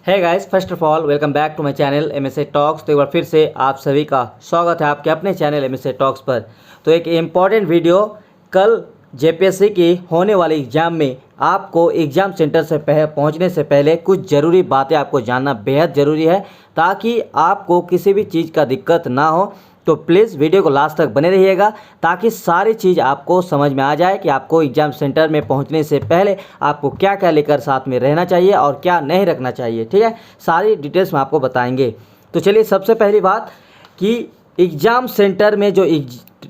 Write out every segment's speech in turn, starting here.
है guys, first of all welcome back to my channel MSA talks. तो एक बार फिर से आप सभी का स्वागत है आपके अपने चैनल एमएसए टॉक्स पर। तो एक इम्पॉर्टेंट वीडियो, कल जेपीएससी की होने वाली एग्ज़ाम में आपको एग्ज़ाम सेंटर से पहुंचने से पहले कुछ ज़रूरी बातें आपको जानना बेहद ज़रूरी है, ताकि आपको किसी भी चीज़ का दिक्कत ना हो। तो प्लीज़ वीडियो को लास्ट तक बने रहिएगा, ताकि सारी चीज़ आपको समझ में आ जाए कि आपको एग्ज़ाम सेंटर में पहुंचने से पहले आपको क्या क्या लेकर साथ में रहना चाहिए और क्या नहीं रखना चाहिए। ठीक है, सारी डिटेल्स में आपको बताएंगे। तो चलिए, सबसे पहली बात कि एग्ज़ाम सेंटर में जो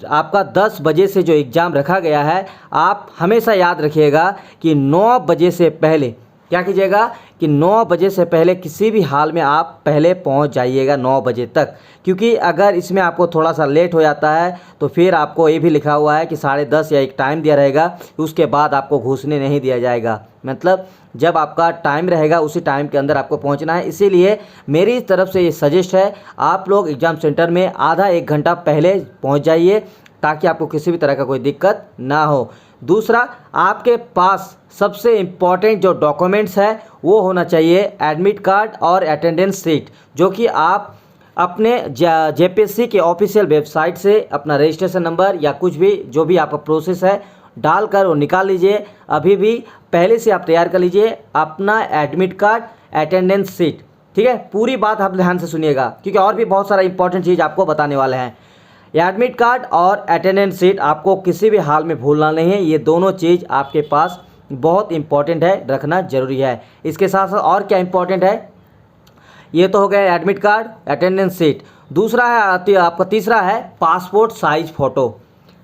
आपका 10 बजे से जो एग्ज़ाम रखा गया है, आप हमेशा याद रखिएगा कि 9 बजे से पहले क्या कीजिएगा कि 9 बजे से पहले किसी भी हाल में आप पहले पहुंच जाइएगा 9 बजे तक। क्योंकि अगर इसमें आपको थोड़ा सा लेट हो जाता है तो फिर आपको ये भी लिखा हुआ है कि 10:30 या एक टाइम दिया रहेगा, उसके बाद आपको घुसने नहीं दिया जाएगा। मतलब जब आपका टाइम रहेगा उसी टाइम के अंदर आपको पहुंचना है। इसीलिए मेरी तरफ से ये सजेस्ट है, आप लोग एग्ज़ाम सेंटर में आधा एक घंटा पहले पहुँच जाइए, ताकि आपको किसी भी तरह का कोई दिक्कत ना हो। दूसरा, आपके पास सबसे इम्पॉर्टेंट जो डॉक्यूमेंट्स है वो होना चाहिए एडमिट कार्ड और अटेंडेंस शीट, जो कि आप अपने जेपीएससी के ऑफिशियल वेबसाइट से अपना रजिस्ट्रेशन नंबर या कुछ भी जो भी आपका प्रोसेस है डालकर वो निकाल लीजिए। अभी भी पहले से आप तैयार कर लीजिए अपना एडमिट कार्ड, अटेंडेंस शीट। ठीक है, पूरी बात आप ध्यान से सुनिएगा, क्योंकि और भी बहुत सारा इंपॉर्टेंट चीज़ आपको बताने वाले हैं। एडमिट कार्ड और अटेंडेंस शीट आपको किसी भी हाल में भूलना नहीं है। ये दोनों चीज़ आपके पास बहुत इंपॉर्टेंट है, रखना जरूरी है। इसके साथ साथ और क्या इंपॉर्टेंट है, ये तो हो गया एडमिट कार्ड, अटेंडेंस शीट। दूसरा है आपका, तीसरा है पासपोर्ट साइज फ़ोटो।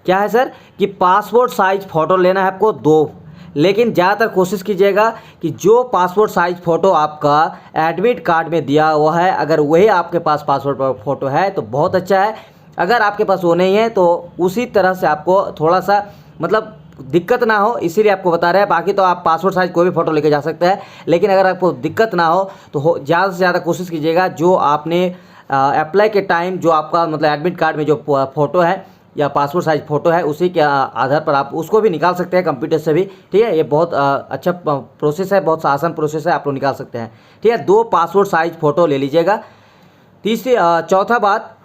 क्या है सर कि पासपोर्ट साइज फ़ोटो लेना है आपको 2, लेकिन ज़्यादातर कोशिश कीजिएगा कि जो पासपोर्ट साइज फ़ोटो आपका एडमिट कार्ड में दिया हुआ है, अगर वही आपके पास पासपोर्ट फ़ोटो है तो बहुत अच्छा है। अगर आपके पास वो नहीं है तो उसी तरह से आपको थोड़ा सा मतलब दिक्कत ना हो, इसीलिए आपको बता रहे हैं। बाकी तो आप पासपोर्ट साइज कोई भी फ़ोटो लेके जा सकते हैं, लेकिन अगर आपको दिक्कत ना हो तो ज़्यादा से ज़्यादा कोशिश कीजिएगा जो आपने अप्लाई के टाइम जो आपका मतलब एडमिट कार्ड में जो फ़ोटो है या पासपोर्ट साइज फ़ोटो है, उसी के आधार पर आप उसको भी निकाल सकते हैं कंप्यूटर से भी। ठीक है, ये बहुत अच्छा प्रोसेस है, बहुत आसान प्रोसेस है, आप लोग निकाल सकते हैं। ठीक है, 2 पासपोर्ट साइज फ़ोटो ले लीजिएगा। चौथा बात,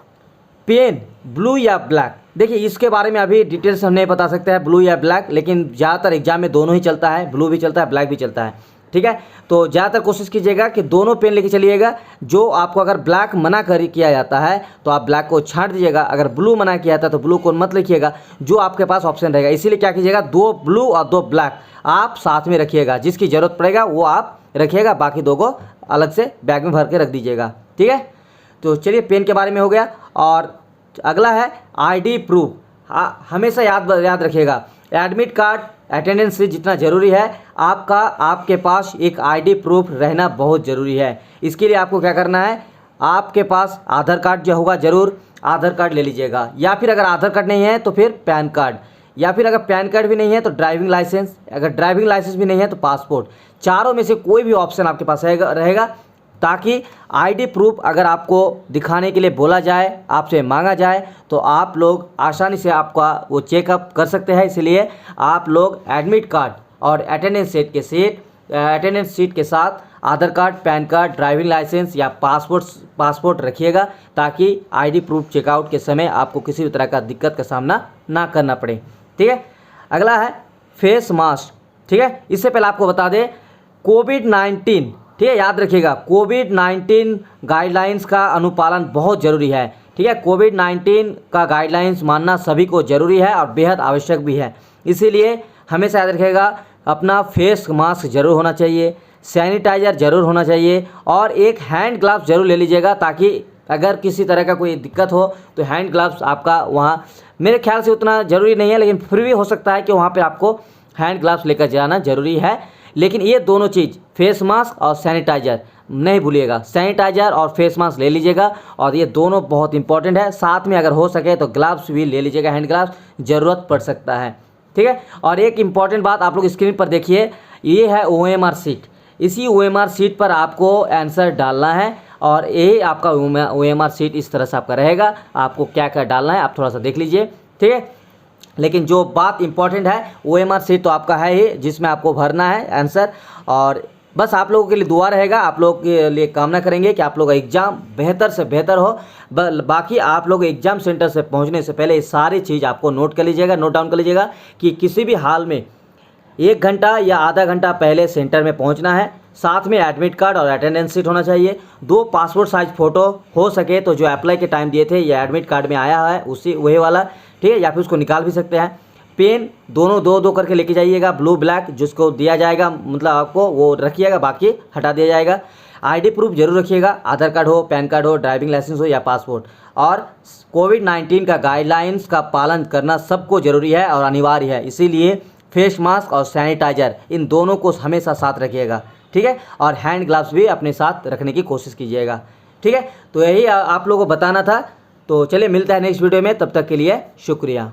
पेन ब्लू या ब्लैक। देखिए, इसके बारे में अभी डिटेल्स हम नहीं बता सकते हैं ब्लू या ब्लैक, लेकिन ज़्यादातर एग्जाम में दोनों ही चलता है, ब्लू भी चलता है, ब्लैक भी चलता है। ठीक है, तो ज़्यादातर कोशिश कीजिएगा कि दोनों पेन लेके चलिएगा। जो आपको अगर ब्लैक मना किया जाता है तो आप ब्लैक को छांट दीजिएगा, अगर ब्लू मना किया जाता है तो ब्लू को मत लिखिएगा, जो आपके पास ऑप्शन रहेगा। इसीलिए क्या कीजिएगा, 2 ब्लू और 2 ब्लैक आप साथ में रखिएगा, जिसकी ज़रूरत पड़ेगा वो आप रखिएगा, बाकी 2 को अलग से बैग में भर के रख दीजिएगा। ठीक है, तो चलिए, पेन के बारे में हो गया। और अगला है आईडी प्रूफ। हमेशा याद रखिएगा, एडमिट कार्ड, अटेंडेंस शीट जितना ज़रूरी है, आपके पास एक आईडी प्रूफ रहना बहुत ज़रूरी है। इसके लिए आपको क्या करना है, आपके पास आधार कार्ड जो होगा ज़रूर आधार कार्ड ले लीजिएगा, या फिर अगर आधार कार्ड नहीं है तो फिर पैन कार्ड, या फिर अगर पैन कार्ड भी नहीं है तो ड्राइविंग लाइसेंस, अगर ड्राइविंग लाइसेंस भी नहीं है तो पासपोर्ट। चारों में से कोई भी ऑप्शन आपके पास रहेगा, ताकि आईडी प्रूफ अगर आपको दिखाने के लिए बोला जाए, आपसे मांगा जाए, तो आप लोग आसानी से आपका वो चेकअप कर सकते हैं। इसलिए आप लोग एडमिट कार्ड और अटेंडेंस शीट के साथ Aadhaar card, pan card, driving licence या पासपोर्ट रखिएगा, ताकि आईडी प्रूफ चेकआउट के समय आपको किसी भी तरह का दिक्कत का सामना ना करना पड़े। ठीक है, अगला है फेस मास्क। ठीक है, इससे पहले आपको बता दें कोविड-19, ठीक है, याद रखिएगा कोविड-19 गाइडलाइंस का अनुपालन बहुत ज़रूरी है। ठीक है, कोविड-19 का गाइडलाइंस मानना सभी को ज़रूरी है और बेहद आवश्यक भी है। इसीलिए हमेशा याद रखिएगा अपना फेस मास्क ज़रूर होना चाहिए, सैनिटाइज़र ज़रूर होना चाहिए, और एक हैंड ग्लव्स ज़रूर ले लीजिएगा, ताकि अगर किसी तरह का कोई दिक्कत हो तो हैंड ग्लव्स आपका वहाँ, मेरे ख्याल से उतना ज़रूरी नहीं है, लेकिन फिर भी हो सकता है कि वहाँ पर आपको हैंड ग्लव्स लेकर जाना ज़रूरी है। लेकिन ये दोनों चीज़, फेस मास्क और सैनिटाइज़र नहीं भूलिएगा, सैनिटाइज़र और फेस मास्क ले लीजिएगा, और ये दोनों बहुत इंपॉर्टेंट है। साथ में अगर हो सके तो ग्लव्स भी ले लीजिएगा, हैंड ग्लव्स ज़रूरत पड़ सकता है। ठीक है, और एक इम्पॉर्टेंट बात आप लोग स्क्रीन पर देखिए, ये है OMR शीट। इसी OMR शीट पर आपको आंसर डालना है, और ये आपका OMR शीट इस तरह से आपका रहेगा। आपको क्या क्या डालना है आप थोड़ा सा देख लीजिए। ठीक है, लेकिन जो बात इंपॉर्टेंट है OMR शीट तो आपका है ही, जिसमें आपको भरना है आंसर, और बस आप लोगों के लिए दुआ रहेगा, आप लोगों के लिए कामना करेंगे कि आप लोग का एग्ज़ाम बेहतर से बेहतर हो। बाकी आप लोग एग्ज़ाम सेंटर से पहुंचने से पहले ये सारी चीज़ आपको नोट कर लीजिएगा, नोट डाउन कर लीजिएगा कि किसी भी हाल में 1 घंटा या आधा घंटा पहले सेंटर में पहुंचना है। साथ में एडमिट कार्ड और अटेंडेंस शीट होना चाहिए। 2 पासपोर्ट साइज फ़ोटो हो सके तो जो अप्लाई के टाइम दिए थे या एडमिट कार्ड में आया है उसी वही वाला, ठीक है, या फिर उसको निकाल भी सकते हैं। पेन दोनों 2-2 करके लेके जाइएगा, ब्लू ब्लैक जिसको दिया जाएगा मतलब आपको वो रखिएगा, बाकी हटा दिया जाएगा। आईडी प्रूफ जरूर रखिएगा, आधार कार्ड हो, पैन कार्ड हो, ड्राइविंग लाइसेंस हो या पासपोर्ट। और कोविड-19 का गाइडलाइंस का पालन करना सबको ज़रूरी है और अनिवार्य है, इसीलिए फेस मास्क और सैनिटाइजर इन दोनों को हमेशा साथ रखिएगा, ठीक है। और हैंड ग्लव्स भी अपने साथ रखने की कोशिश कीजिएगा, ठीक है। तो यही आप लोगों को बताना था। तो चलिए मिलता है नेक्स्ट वीडियो में, तब तक के लिए शुक्रिया।